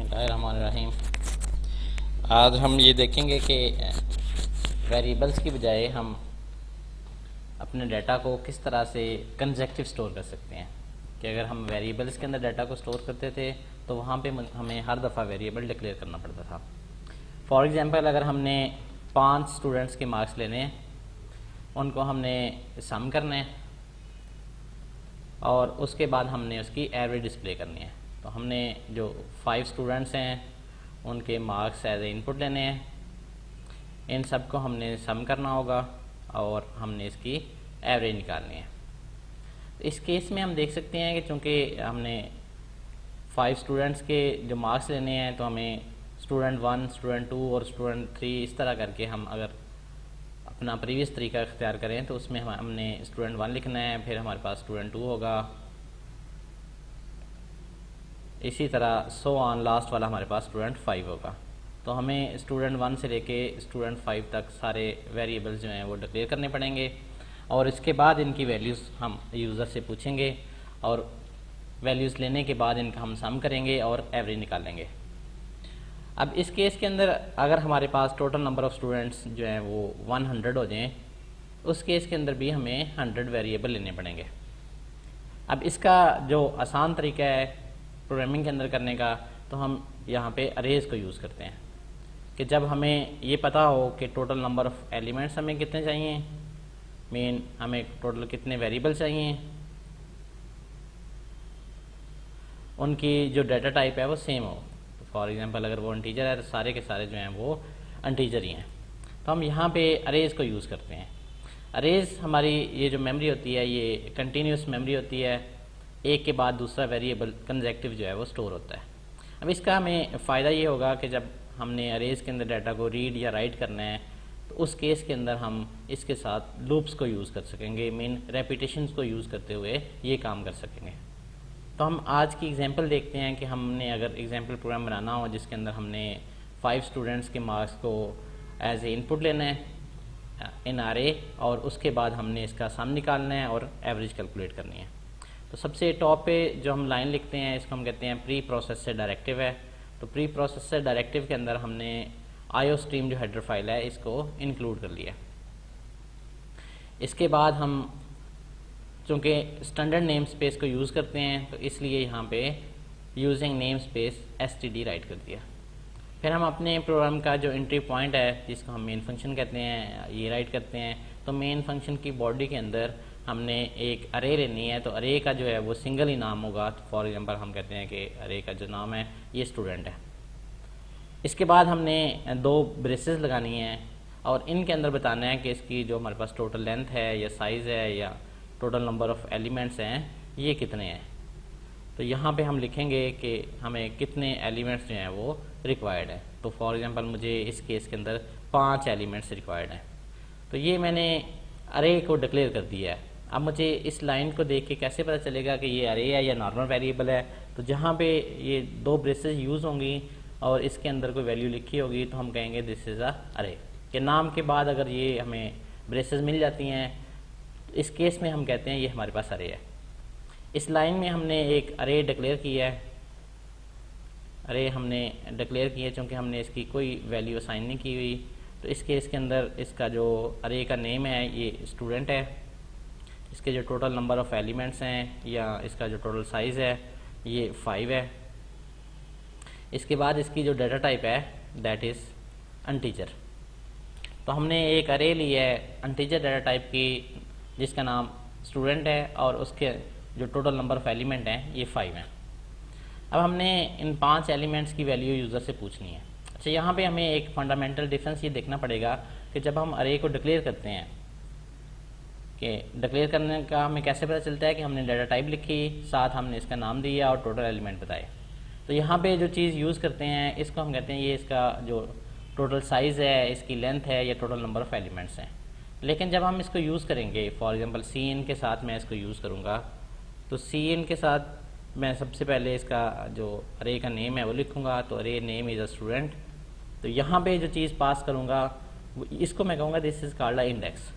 बिस्मिल्लाहिर्रहमानिर्रहीम। आज हम ये देखेंगे कि वेरिएबल्स की बजाय हम अपने डाटा को किस तरह से कंजेक्टिव स्टोर कर सकते हैं। कि अगर हम वेरिएबल्स के अंदर डाटा को स्टोर करते थे तो वहाँ पे हमें हर दफ़ा वेरिएबल डिक्लेयर करना पड़ता था। फॉर एग्ज़ाम्पल, अगर हमने 5 स्टूडेंट्स के मार्क्स लेने हैं, उनको हमने सम करना है और उसके बाद हमने उसकी एवरेज डिस्प्ले करनी है। तो हमने जो 5 स्टूडेंट्स हैं उनके मार्क्स एज ए इनपुट लेने हैं, इन सब को हमने सम करना होगा और हमने इसकी एवरेज निकालनी है। तो इस केस में हम देख सकते हैं कि चूँकि हमने 5 स्टूडेंट्स के जो मार्क्स लेने हैं तो हमें स्टूडेंट 1, स्टूडेंट 2 और स्टूडेंट 3 इस तरह करके हम अगर अपना प्रीवियस तरीका इख्तियार करें तो उसमें हमने स्टूडेंट 1 लिखना है, फिर हमारे पास स्टूडेंट 2 होगा, इसी तरह सो ऑन लास्ट वाला हमारे पास स्टूडेंट 5 होगा। तो हमें स्टूडेंट 1 से लेके स्टूडेंट 5 तक सारे वेरिएबल्स जो हैं वो डिक्लेयर करने पड़ेंगे और इसके बाद इनकी वैल्यूज़ हम यूज़र से पूछेंगे और वैल्यूज़ लेने के बाद इनका हम सम करेंगे और एवरेज निकालेंगे। अब इस केस के अंदर अगर हमारे पास टोटल नंबर ऑफ़ स्टूडेंट्स जो हैं वो 100 हो जाएं, उस केस के अंदर भी हमें 100 वेरिएबल लेने पड़ेंगे। अब इसका जो आसान तरीका है प्रोग्रामिंग के अंदर करने का, तो हम यहाँ पे अरेज को यूज़ करते हैं कि जब हमें ये पता हो कि टोटल नंबर ऑफ़ एलिमेंट्स हमें कितने चाहिए, हमें टोटल कितने वेरिएबल चाहिए, उनकी जो डाटा टाइप है वो सेम हो। फॉर एग्जांपल, अगर वो इंटीजर है तो सारे के सारे जो हैं वो इंटीजर ही हैं। तो हम यहाँ पे अरेज को यूज़ करते हैं। अरेज हमारी ये जो मेमोरी होती है ये कंटिन्यूस मेमोरी होती है, एक के बाद दूसरा वेरिएबल कंजेक्टिव जो है वो स्टोर होता है। अब इसका हमें फ़ायदा ये होगा कि जब हमने अरेज के अंदर डाटा को रीड या राइट करना है तो उस केस के अंदर हम इसके साथ लूप्स को यूज़ कर सकेंगे, रेपिटेशंस को यूज़ करते हुए ये काम कर सकेंगे। तो हम आज की एग्जांपल देखते हैं कि हमने अगर एग्जांपल प्रोग्राम बनाना हो जिसके अंदर हमने 5 स्टूडेंट्स के मार्क्स को एज ए इनपुट लेना है इन आरे और उसके बाद हमने इसका सम निकालना है और एवरेज कैलकुलेट करनी है। तो सबसे टॉप पे जो हम लाइन लिखते हैं इसको हम कहते हैं प्री प्रोसेसर डायरेक्टिव है। तो प्री प्रोसेसर डायरेक्टिव के अंदर हमने आईओ स्ट्रीम जो हेडर फाइल है इसको इंक्लूड कर लिया। इसके बाद हम चूँकि स्टैंडर्ड नेम स्पेस को यूज़ करते हैं तो इसलिए यहाँ पे using name space std right कर दिया। फिर हम अपने प्रोग्राम का जो एंट्री पॉइंट है जिसको हम मेन फंक्शन कहते हैं ये राइट करते हैं। तो मेन फंक्शन की बॉडी के अंदर हमने एक अरे लेनी है, तो अरे का जो है वो सिंगल ही नाम होगा। तो फॉर एग्जांपल हम कहते हैं कि अरे का जो नाम है ये स्टूडेंट है। इसके बाद हमने 2 ब्रेसेस लगानी है और इनके अंदर बताना है कि इसकी जो हमारे पास टोटल लेंथ है या साइज़ है या टोटल नंबर ऑफ़ एलिमेंट्स हैं ये कितने हैं। तो यहाँ पे हम लिखेंगे कि हमें कितने एलिमेंट्स जो हैं वो रिक्वायर्ड है। तो फॉर एग्जांपल मुझे इस केस के अंदर 5 एलिमेंट्स रिक्वायर्ड हैं। तो ये मैंने अरे को डिक्लेयर कर दिया है। अब मुझे इस लाइन को देख के कैसे पता चलेगा कि ये अरे है या नॉर्मल वेरिएबल है। तो जहाँ पे ये 2 ब्रेसेस यूज़ होंगी और इसके अंदर कोई वैल्यू लिखी होगी तो हम कहेंगे दिस इज़ अ अरे। के नाम के बाद अगर ये हमें ब्रेसेस मिल जाती हैं इस केस में हम कहते हैं ये हमारे पास अरे है। इस लाइन में हमने एक अरे डिक्लेयर किया है। अरे हमने डिक्लेयर किया चूँकि हमने इसकी कोई वैल्यू असाइन नहीं की हुई। तो इस केस के अंदर इसका जो अरे का नेम है ये स्टूडेंट है, इसके जो टोटल नंबर ऑफ़ एलिमेंट्स हैं या इसका जो टोटल साइज़ है ये 5 है। इसके बाद इसकी जो डाटा टाइप है दैट इज़ इंटीजर। तो हमने एक अरे ली है इंटीजर डाटा टाइप की जिसका नाम स्टूडेंट है और उसके जो टोटल नंबर ऑफ़ एलिमेंट हैं ये 5 हैं। अब हमने इन 5 एलिमेंट्स की वैल्यू यूज़र से पूछनी है। अच्छा, यहाँ पे हमें एक फंडामेंटल डिफरेंस ये देखना पड़ेगा कि जब हम अरे को डिक्लेयर करते हैं कि डिक्लेयर करने का हमें कैसे पता चलता है कि हमने डाटा टाइप लिखी, साथ हमने इसका नाम दिया और टोटल एलिमेंट बताए। तो यहाँ पे जो चीज़ यूज़ करते हैं इसको हम कहते हैं ये इसका जो टोटल साइज़ है, इसकी लेंथ है या टोटल नंबर ऑफ़ एलिमेंट्स हैं। लेकिन जब हम इसको यूज़ करेंगे फॉर एग्जांपल सी.इन के साथ मैं इसको यूज़ करूँगा तो सी.इन के साथ मैं सबसे पहले इसका जो अरे का नेम है वो लिखूँगा। तो अरे नेम इज़ अ स्टूडेंट। तो यहाँ पे जो चीज़ पास करूँगा इसको मैं कहूँगा this is called a index.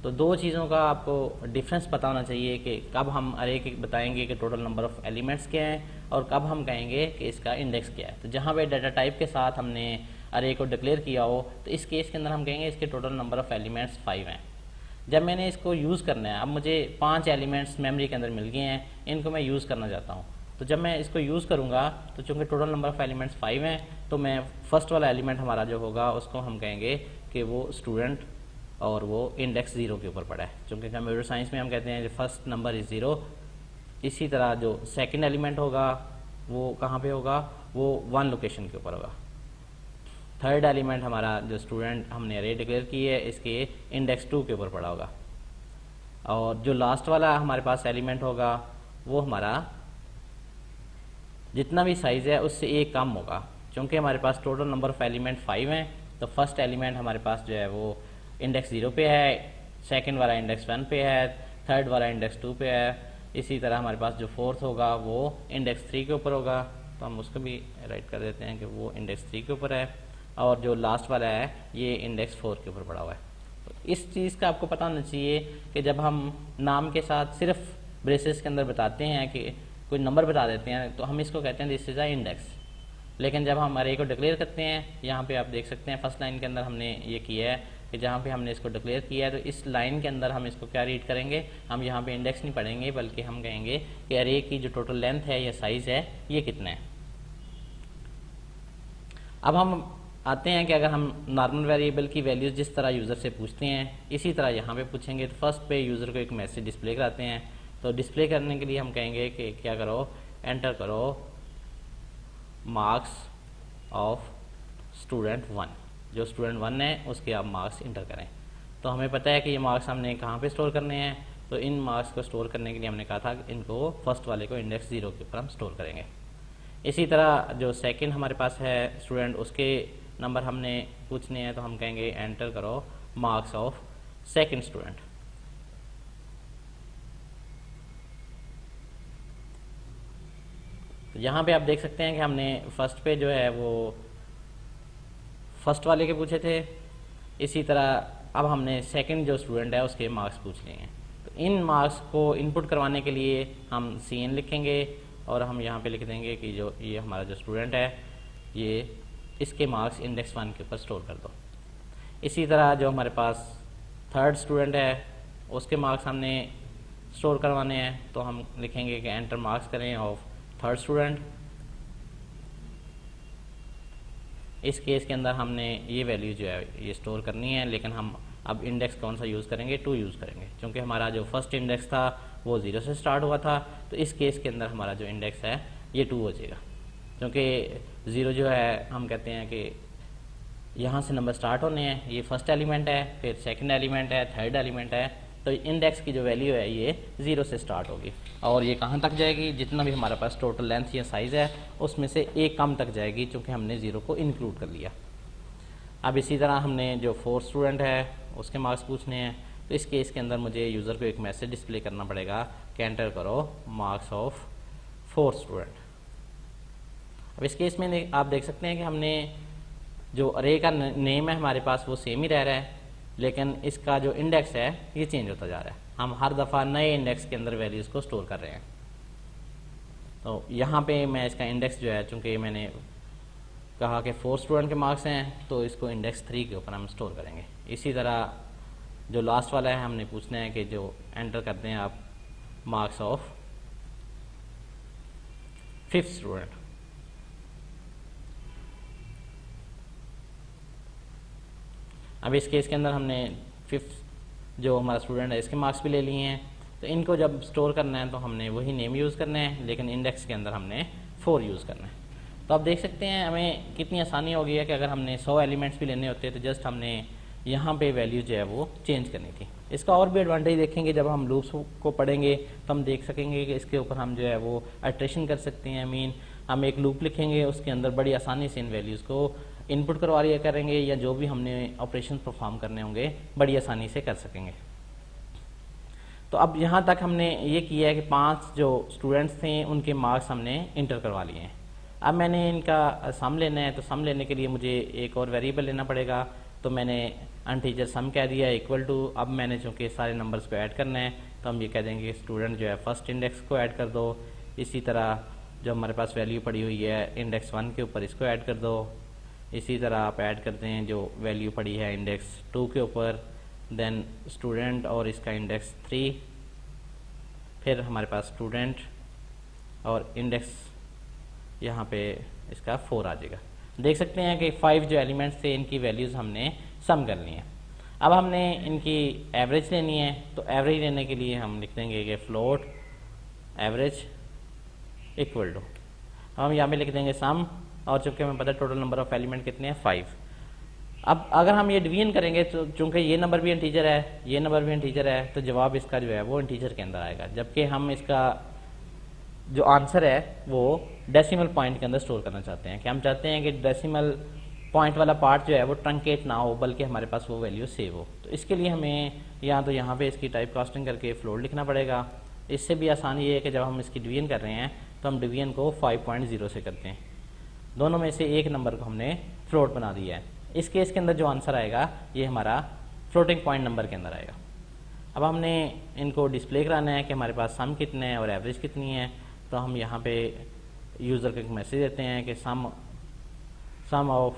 तो 2 चीज़ों का आपको डिफरेंस पता होना चाहिए कि कब हम अरे के बताएंगे कि टोटल नंबर ऑफ़ एलिमेंट्स क्या हैं और कब हम कहेंगे कि इसका इंडेक्स क्या है। तो जहाँ पे डाटा टाइप के साथ हमने अरे को डिक्लेयर किया हो तो इस केस के अंदर हम कहेंगे इसके टोटल नंबर ऑफ़ एलिमेंट्स 5 हैं। जब मैंने इसको यूज़ करना है, अब मुझे 5 एलिमेंट्स मेमोरी के अंदर मिल गए हैं, इनको मैं यूज़ करना चाहता हूँ। तो जब मैं इसको यूज़ करूँगा तो चूँकि टोटल नंबर ऑफ़ एलिमेंट्स 5 हैं तो मैं फर्स्ट वाला एलिमेंट हमारा जो होगा उसको हम कहेंगे कि वो स्टूडेंट और वो इंडेक्स 0 के ऊपर पड़ा है। चूँकि कंप्यूटर साइंस में हम कहते हैं फर्स्ट नंबर इज़ 0। इसी तरह जो सेकंड एलिमेंट होगा वो कहाँ पे होगा, वो 1 लोकेशन के ऊपर होगा। थर्ड एलिमेंट हमारा जो स्टूडेंट हमने अरे डिक्लेयर की है इसके इंडेक्स 2 के ऊपर पड़ा होगा। और जो लास्ट वाला हमारे पास एलिमेंट होगा वो हमारा जितना भी साइज़ है उससे एक कम होगा। क्योंकि हमारे पास टोटल नंबर ऑफ़ एलिमेंट 5 हैं तो फर्स्ट एलिमेंट हमारे पास जो है वो इंडेक्स 0 पे है, सेकंड वाला इंडेक्स 1 पे है, थर्ड वाला इंडेक्स 2 पे है। इसी तरह हमारे पास जो फोर्थ होगा वो इंडेक्स 3 के ऊपर होगा, तो हम उसको भी राइट कर देते हैं कि वो इंडेक्स 3 के ऊपर है। और जो लास्ट वाला है ये इंडेक्स 4 के ऊपर पड़ा हुआ है। तो इस चीज़ का आपको पता होना चाहिए कि जब हम नाम के साथ सिर्फ ब्रेसेस के अंदर बताते हैं कि कोई नंबर बता देते हैं तो हम इसको कहते हैं दिस इज़ अ इंडेक्स। लेकिन जब हम अरे को डिक्लेयर करते हैं, यहाँ पे आप देख सकते हैं फर्स्ट लाइन के अंदर हमने ये किया है कि जहाँ पे हमने इसको डिक्लेयर किया है तो इस लाइन के अंदर हम इसको क्या रीड करेंगे, हम यहाँ पे इंडेक्स नहीं पढ़ेंगे बल्कि हम कहेंगे कि अरे की जो टोटल लेंथ है या साइज़ है ये कितना है। अब हम आते हैं कि अगर हम नॉर्मल वेरिएबल की वैल्यूज़ जिस तरह यूज़र से पूछते हैं इसी तरह यहाँ पे पूछेंगे। तो फर्स्ट पे यूज़र को एक मैसेज डिस्प्ले कराते हैं। तो डिस्प्ले करने के लिए हम कहेंगे कि क्या करो, एंटर करो मार्क्स ऑफ स्टूडेंट 1, जो स्टूडेंट 1 है उसके आप मार्क्स इंटर करें। तो हमें पता है कि ये मार्क्स हमने कहाँ पे स्टोर करने हैं, तो इन मार्क्स को स्टोर करने के लिए हमने कहा था कि इनको फर्स्ट वाले को इंडेक्स 0 के ऊपर हम स्टोर करेंगे। इसी तरह जो सेकंड हमारे पास है स्टूडेंट, उसके नंबर हमने पूछने हैं तो हम कहेंगे एंटर करो मार्क्स ऑफ सेकंड स्टूडेंट। तो यहाँ पे आप देख सकते हैं कि हमने फर्स्ट पे जो है वो फर्स्ट वाले के पूछे थे। इसी तरह अब हमने सेकंड जो स्टूडेंट है उसके मार्क्स पूछ लिए हैं। तो इन मार्क्स को इनपुट करवाने के लिए हम CN लिखेंगे और हम यहाँ पे लिख देंगे कि जो ये हमारा जो स्टूडेंट है ये इसके मार्क्स इंडेक्स 1 के ऊपर स्टोर कर दो। इसी तरह जो हमारे पास थर्ड स्टूडेंट है उसके मार्क्स हमने स्टोर करवाने हैं तो हम लिखेंगे कि एंटर मार्क्स करें ऑफ थर्ड स्टूडेंट। इस केस के अंदर हमने ये वैल्यू जो है ये स्टोर करनी है, लेकिन हम अब इंडेक्स कौन सा यूज़ करेंगे, 2 यूज़ करेंगे। क्योंकि हमारा जो फर्स्ट इंडेक्स था वो 0 से स्टार्ट हुआ था, तो इस केस के अंदर हमारा जो इंडेक्स है ये 2 हो जाएगा। क्योंकि 0 जो है हम कहते हैं कि यहाँ से नंबर स्टार्ट होने हैं, ये फर्स्ट एलिमेंट है, फिर सेकंड एलिमेंट है, थर्ड एलिमेंट है, तो इंडेक्स की जो वैल्यू है ये 0 से स्टार्ट होगी और ये कहाँ तक जाएगी, जितना भी हमारे पास टोटल लेंथ या साइज़ है उसमें से एक कम तक जाएगी, क्योंकि हमने 0 को इंक्लूड कर लिया। अब इसी तरह हमने जो फोर्थ स्टूडेंट है उसके मार्क्स पूछने हैं, तो इस केस के अंदर मुझे यूज़र को एक मैसेज डिस्प्ले करना पड़ेगा कि एंटर करो मार्क्स ऑफ फोर्थ स्टूडेंट। अब इस केस में आप देख सकते हैं कि हमने जो अरे का नेम है हमारे पास वो सेम ही रह रहा है, लेकिन इसका जो इंडेक्स है ये चेंज होता जा रहा है। हम हर दफ़ा नए इंडेक्स के अंदर वैल्यूज़ को स्टोर कर रहे हैं। तो यहाँ पे मैं इसका इंडेक्स जो है, चूँकि मैंने कहा कि 4 स्टूडेंट के मार्क्स हैं, तो इसको इंडेक्स 3 के ऊपर हम स्टोर करेंगे। इसी तरह जो लास्ट वाला है हमने पूछना है कि जो एंटर करते हैं आप मार्क्स ऑफ 5th स्टूडेंट। अब इस केस के अंदर हमने 5th जो हमारा स्टूडेंट है इसके मार्क्स भी ले लिए हैं, तो इनको जब स्टोर करना है तो हमने वही नेम यूज़ करना है, लेकिन इंडेक्स के अंदर हमने 4 यूज़ करना है। तो आप देख सकते हैं हमें कितनी आसानी हो गई है कि अगर हमने 100 एलिमेंट्स भी लेने होते तो जस्ट हमने यहाँ पे वैल्यू जो है वो चेंज करनी थी। इसका और भी एडवांटेज देखेंगे, जब हम लूप्स को पढ़ेंगे तो हम देख सकेंगे कि इसके ऊपर हम जो है वो अल्ट्रेशन कर सकते हैं। मीन हम एक लूप लिखेंगे, उसके अंदर बड़ी आसानी से इन वैल्यूज़ को इनपुट करवा लिया करेंगे, या जो भी हमने ऑपरेशन परफॉर्म करने होंगे बड़ी आसानी से कर सकेंगे। तो अब यहाँ तक हमने ये किया है कि 5 जो स्टूडेंट्स थे उनके मार्क्स हमने इंटर करवा लिए हैं। अब मैंने इनका सम लेना है, तो सम लेने के लिए मुझे एक और वेरिएबल लेना पड़ेगा। तो मैंने अनटीजर सम कह दिया इक्वल टू, अब मैंने चूँकि सारे नंबर्स को ऐड करना है तो हम ये कह देंगे स्टूडेंट जो है फर्स्ट इंडेक्स को ऐड कर दो। इसी तरह जो हमारे पास वैल्यू पड़ी हुई है इंडेक्स 1 के ऊपर, इसको ऐड कर दो। इसी तरह आप ऐड करते हैं जो वैल्यू पड़ी है इंडेक्स 2 के ऊपर, देन स्टूडेंट और इसका इंडेक्स 3, फिर हमारे पास स्टूडेंट और इंडेक्स यहाँ पे इसका 4 आ जाएगा। देख सकते हैं कि 5 जो एलिमेंट्स थे इनकी वैल्यूज़ हमने सम कर ली हैं। अब हमने इनकी एवरेज लेनी है, तो एवरेज लेने के लिए हम लिख देंगे कि फ्लोट एवरेज इक्वल टू, हम यहाँ पे लिख देंगे सम, और चूँकि हमें पता है टोटल नंबर ऑफ एलिमेंट कितने हैं 5। अब अगर हम ये डिवीजन करेंगे तो चूँकि ये नंबर भी इंटीजर है, ये नंबर भी इंटीजर है, तो जवाब इसका जो है वो इंटीजर के अंदर आएगा, जबकि हम इसका जो आंसर है वो डेसिमल पॉइंट के अंदर स्टोर करना चाहते हैं, कि हम चाहते हैं कि डेसिमल पॉइंट वाला पार्ट जो है वो ट्रंकेट ना हो, बल्कि हमारे पास वो वैल्यू सेव हो। तो इसके लिए हमें या तो यहाँ पे इसकी टाइप कास्टिंग करके फ्लोट लिखना पड़ेगा। इससे भी आसान ये है कि जब हम इसकी डिवीजन कर रहे हैं तो हम डिवीजन को 5.0 से करते हैं, दोनों में से एक नंबर को हमने फ्लोट बना दिया है। इस केस के अंदर जो आंसर आएगा ये हमारा फ्लोटिंग पॉइंट नंबर के अंदर आएगा। अब हमने इनको डिस्प्ले कराना है कि हमारे पास सम कितने हैं और एवरेज कितनी है, तो हम यहाँ पे यूज़र को एक मैसेज देते हैं कि सम ऑफ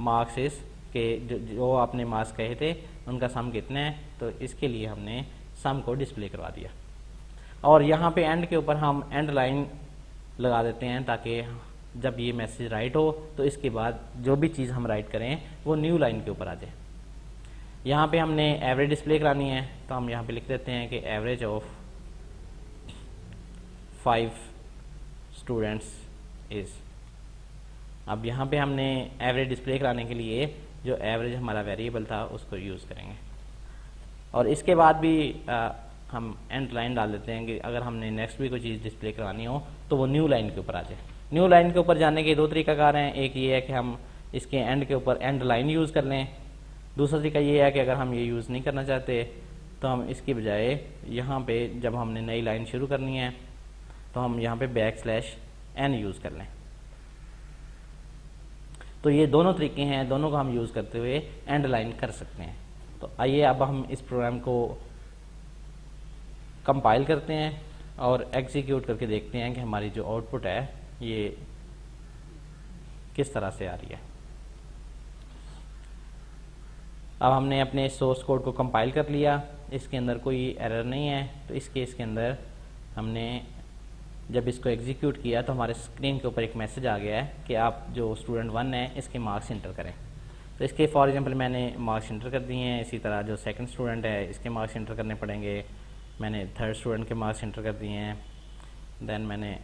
मार्क्स इस के जो आपने मार्क्स कहे थे उनका सम कितना है, तो इसके लिए हमने सम को डिस्प्ले करवा दिया। और यहाँ पे एंड के ऊपर हम एंड लाइन लगा देते हैं, ताकि जब ये मैसेज राइट हो तो इसके बाद जो भी चीज़ हम राइट करें वो न्यू लाइन के ऊपर आ जाए। यहाँ पे हमने एवरेज डिस्प्ले करानी है, तो हम यहाँ पे लिख देते हैं कि एवरेज ऑफ 5 स्टूडेंट्स इज़। अब यहाँ पे हमने एवरेज डिस्प्ले कराने के लिए जो एवरेज हमारा वेरिएबल था उसको यूज़ करेंगे, और इसके बाद भी हम एंड लाइन डाल देते हैं कि अगर हमने नेक्स्ट भी कोई चीज़ डिस्प्ले करवानी हो तो वो न्यू लाइन के ऊपर आ जाए। न्यू लाइन के ऊपर जाने के दो तरीकाकार हैं, एक ये है कि हम इसके एंड के ऊपर एंड लाइन यूज़ कर लें, दूसरा तरीका ये है कि अगर हम ये यूज़ नहीं करना चाहते तो हम इसकी बजाय यहाँ पे जब हमने नई लाइन शुरू करनी है तो हम यहाँ पे \n यूज़ कर लें। तो ये दोनों तरीके हैं, दोनों को हम यूज़ करते हुए एंड लाइन कर सकते हैं। तो आइए अब हम इस प्रोग्राम को कंपाइल करते हैं और एग्जीक्यूट करके देखते हैं कि हमारी जो आउटपुट है ये किस तरह से आ रही है। अब हमने अपने सोर्स कोड को कंपाइल कर लिया, इसके अंदर कोई एरर नहीं है। तो इस केस के अंदर हमने जब इसको एग्जीक्यूट किया तो हमारे स्क्रीन के ऊपर एक मैसेज आ गया है कि आप जो स्टूडेंट 1 है इसके मार्क्स इंटर करें। तो इसके फॉर एग्जांपल मैंने मार्क्स इंटर कर दिए हैं। इसी तरह जो सेकंड स्टूडेंट है इसके मार्क्स इंटर करने पड़ेंगे। मैंने थर्ड स्टूडेंट के मार्क्स इंटर कर दिए हैं। देन मैंने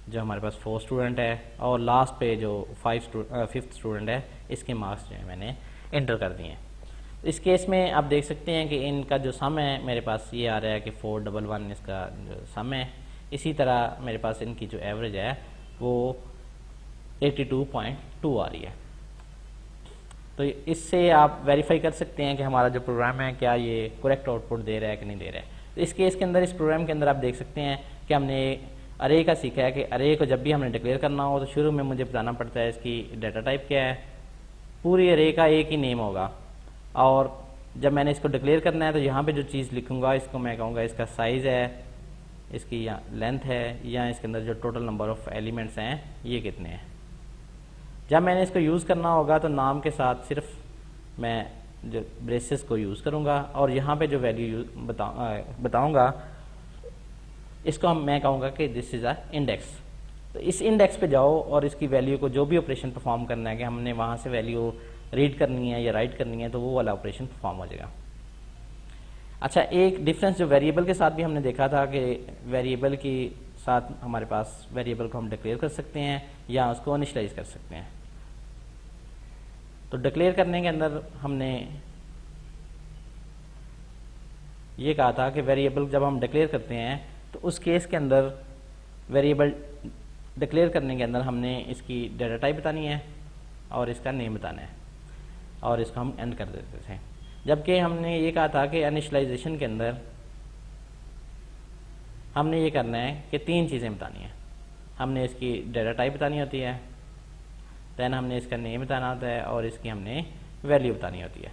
जो हमारे पास 4 स्टूडेंट है और लास्ट पे जो 5th स्टूडेंट है इसके मार्क्स जो है मैंने इंटर कर दिए हैं। इस केस में आप देख सकते हैं कि इनका जो सम है मेरे पास ये आ रहा है कि 411 इसका जो सम है। इसी तरह मेरे पास इनकी जो एवरेज है वो 82.2 आ रही है। तो इससे आप वेरीफाई कर सकते हैं कि हमारा जो प्रोग्राम है क्या ये करेक्ट आउटपुट दे रहा है कि नहीं दे रहा है। तो इस केस के अंदर, इस प्रोग्राम के अंदर आप देख सकते हैं कि हमने अरे का सीखा है कि अरे को जब भी हमने डिक्लेयर करना हो तो शुरू में मुझे बताना पड़ता है इसकी डाटा टाइप क्या है। पूरी अरे का एक ही नेम होगा, और जब मैंने इसको डिक्लेयर करना है तो यहाँ पे जो चीज़ लिखूँगा इसको मैं कहूँगा इसका साइज़ है, इसकी या लेंथ है, या इसके अंदर जो टोटल नंबर ऑफ़ एलिमेंट्स हैं ये कितने हैं। जब मैंने इसको यूज़ करना होगा तो नाम के साथ सिर्फ मैं जो ब्रेसेस को यूज़ करूँगा, और यहाँ पे जो वैल्यू बताऊँगा इसको मैं कहूँगा कि दिस इज़ अ इंडेक्स। तो इस इंडेक्स पे जाओ और इसकी वैल्यू को जो भी ऑपरेशन परफॉर्म करना है कि हमने वहाँ से वैल्यू रीड करनी है या राइट करनी है तो वो वाला ऑपरेशन परफॉर्म हो जाएगा। अच्छा, एक डिफरेंस जो वेरिएबल के साथ भी हमने देखा था कि वेरिएबल के साथ हमारे पास वेरिएबल को हम डिक्लेयर कर सकते हैं या उसको इनिशियलाइज कर सकते हैं। तो डिक्लेयर करने के अंदर हमने ये कहा था कि वेरिएबल जब हम डिक्लेयर करते हैं तो उस केस के अंदर वेरिएबल डिक्लेयर करने के अंदर हमने इसकी डाटा टाइप बतानी है और इसका नेम बताना है, और इसको हम एंड कर देते थे। जबकि हमने ये कहा था कि इनिशियलाइजेशन के अंदर हमने ये करना है कि 3 चीज़ें बतानी है। हमने इसकी डाटा टाइप बतानी होती है, दैन हमने इसका नेम बताना होता है, और इसकी हमने वैल्यू बतानी होती है।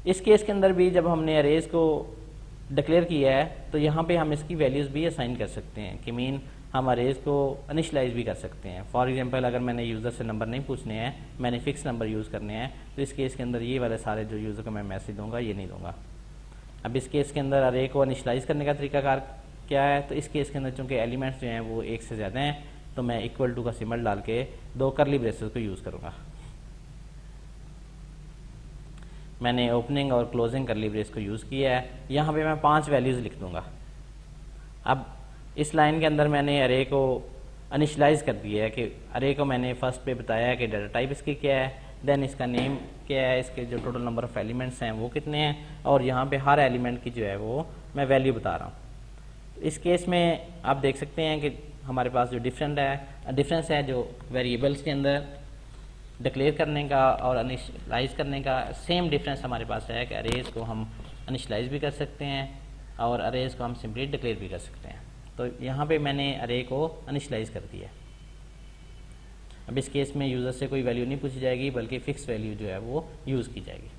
इस केस के अंदर भी जब हमने अरेज को डिक्लेयर किया है तो यहाँ पे हम इसकी वैल्यूज़ भी असाइन कर सकते हैं कि मीन हम अरेज को इनिशलाइज भी कर सकते हैं। फॉर एग्जांपल अगर मैंने यूज़र से नंबर नहीं पूछने हैं, मैंने फिक्स नंबर यूज़ करने हैं, तो इस केस के अंदर ये वाले सारे जो यूज़र को मैं मैसेज दूंगा ये नहीं दूंगा। अब इस केस के अंदर अरे को इनिशलाइज करने का तरीकाकार क्या है, तो इस केस के अंदर चूँकि एलिमेंट्स जो हैं वो एक से ज़्यादा हैं तो मैं इक्वल टू का सिंबल डाल के 2 करली ब्रेसेस को यूज़ करूँगा। मैंने ओपनिंग और क्लोजिंग करली ब्रेस को यूज़ किया है। यहाँ पे मैं 5 वैल्यूज़ लिख दूँगा। अब इस लाइन के अंदर मैंने अरे को इनिशलाइज कर दिया है कि अरे को मैंने फर्स्ट पे बताया है कि डाटा टाइप इसकी क्या है, देन इसका नेम क्या है, इसके जो टोटल नंबर ऑफ एलिमेंट्स हैं वो कितने हैं, और यहाँ पे हर एलिमेंट की जो है वो मैं वैल्यू बता रहा हूँ। इस केस में आप देख सकते हैं कि हमारे पास जो डिफरेंस है जो वेरिएबल्स के अंदर डिक्लेयर करने का और इनिशलाइज करने का, सेम डिफरेंस हमारे पास है कि अरेज को हम इनिशलाइज भी कर सकते हैं और अरेज को हम सिंपली डिक्लेयर भी कर सकते हैं। तो यहाँ पे मैंने अरे को इनिशलाइज कर दिया। अब इस केस में यूज़र से कोई वैल्यू नहीं पूछी जाएगी बल्कि फ़िक्स वैल्यू जो है वो यूज़ की जाएगी।